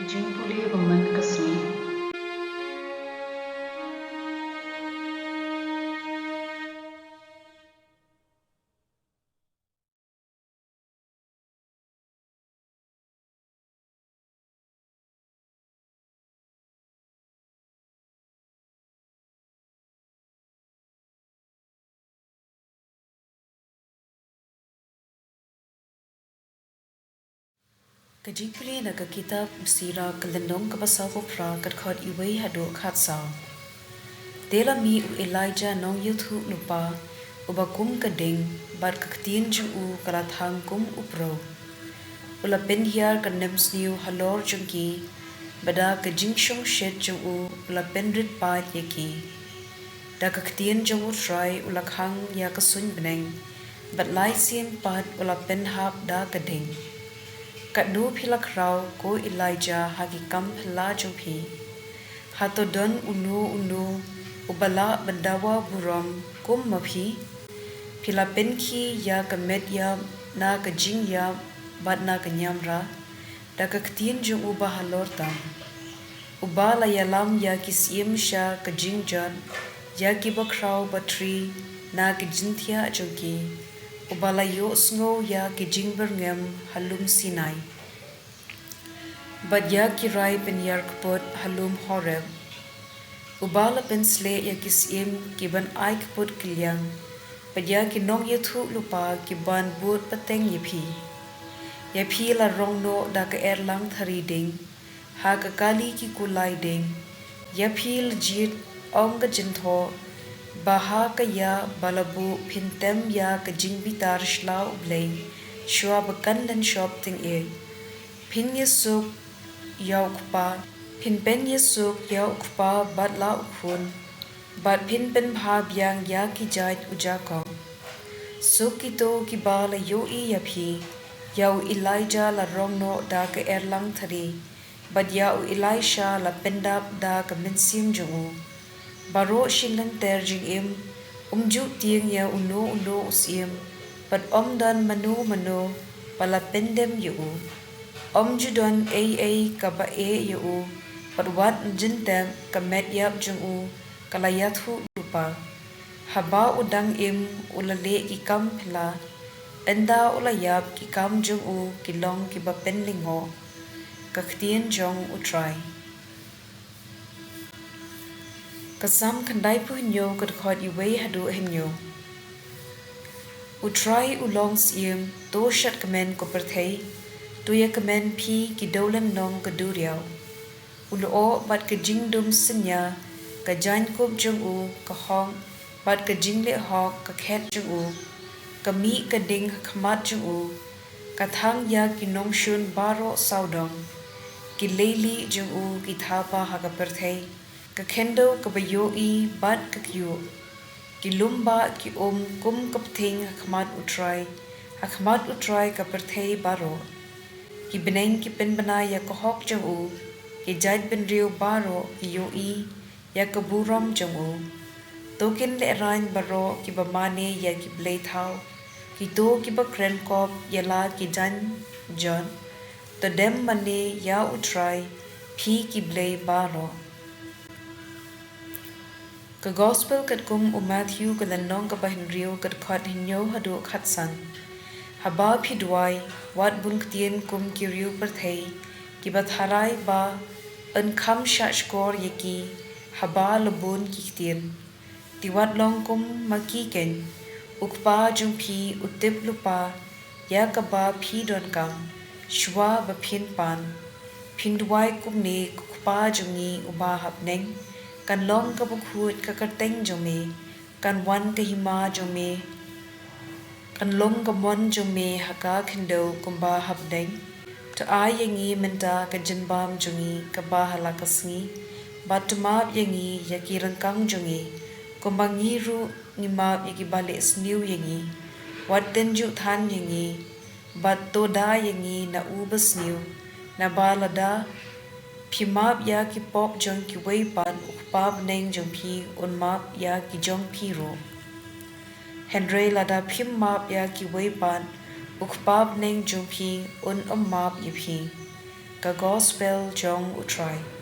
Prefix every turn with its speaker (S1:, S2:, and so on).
S1: jingpule woman kasmi
S2: Kajipuli na kitab sira kalendong kabasa ko pra katkot iway hado katsa. Dela mi u Elijah nong yuthu lupa ubakum kading bat ktien jung u kalathang kum upro. Ula penhiar kanem sniu halor jungki bada kajingshong shet jung u ula penrit pa yeki. Da ktien jung u try ula khang ya kasun beneng bat lai sien pat ula penhap da kading. Kat nu pila krau ko Elijah hagi kam pela jumpi. Hato don unu ubala bandawa buram kum mapi. Pila penki ya kamet ya na kajing ya bat na kanyamra. Da ktien jung uba halor tam. Ubala ya lam ya kisiem sha kajing jan. Ya kiba krau batri na kajintia jungki. Ubala yo sngo ya kijing berngem halum Sinai. Bad ya kirai pen yarkpot halum Horeb. Ubala pen sle ya kisim kiban ai kpot kilyang. Bad ya kinong yathu lupa kiban buat pateng yapi. Yapi la rong no da ka erlang thari ding. Ha ka kali ki kulai ding. Yapi legit ong ka jintho. Baha ka ya balabu pintem ya ka jingbitar shlau Blei. Shua bakan dan shop ting e. Pin yasuk yaw kupa. Pin pen yasuk yaw kupa bat la ukun. Bat pin pen bha biang ya ki jait ujakong. Suk ito ki ba la yo I yapi. Yaw Elijah la rong no da ka erlang thari. Bat yaw Elisha la pendap da ka mensim jungu. Baro shilan ter jing im. Umju tiang ya uno usim. Bat dan mano pala pendem yu. Judon ay kaba yu. Bat wat jintem kamet yap jungu kalayat hu lupa. Haba udang im ulale ki kam pila. Enda ulayap ki kam jungu kilong ki ba penlingo. Kaktien jong utray. Kasam kandai pu hinyo kadkhot iway hadu hinyo. Utray ulong siem to shat kamen ko perthei. Tuya kamen pi ki dolan nong kaduriaw. Ulo bat ka jingdum senya ka jain kop jung u ka hong bat ka jingle hok ka khet jung u ka mi ka ding khmat jung u ka thang ya ki nong shun baro saudong ki leili jung u ki thapa ha ka perthei ka kendo ka bayo I bat ka kyu ki lumba ki kum ka pthing khmat utrai ka perthei baro ki beneng ki penbana ya ka hok jung u ki jait ben riu baro ki yo I ya ka buram jung u tokin le rain baro ki bamane ya ki Blei thau ki to ki ba kren kop ya la ki jan jon to dem mane ya utrai phi ki Blei baro. Ka gospel kat kum Matthew ka landong ka bahin riu kat khot hinyo hadu khatsan. Haba phidwai wat bun ktien kum ki riu perthei ki batharai ba an kham shashkor yeki haba labun ki ktien. Tiwat long kum maki ken ukpa jung phi utip lupa ya ka ba phi don kam shwa ba phin pan phindwai kum ne ukpa jungi uba hapneng kan long ka bukhut ka karteng jome kan wan ka hima jome kan long ka mon jome haka khendo kumba hapdeng to ayangi menta ka jinbam jungi ka ba halakasngi batumab yangi yaki rangkang jungi kumbangi ru ngimab yaki bale sniu yangi watten ju than yangi bat to da yangi na ubas sniu na balada Pimap ya ki pop jong ki way pan ukpab neng jong pi unmap ya ki jong pi ro. Henry lada pimap ya ki way pan ukpab neng jong pi un ummap yi pi. ka gospel jong utrai.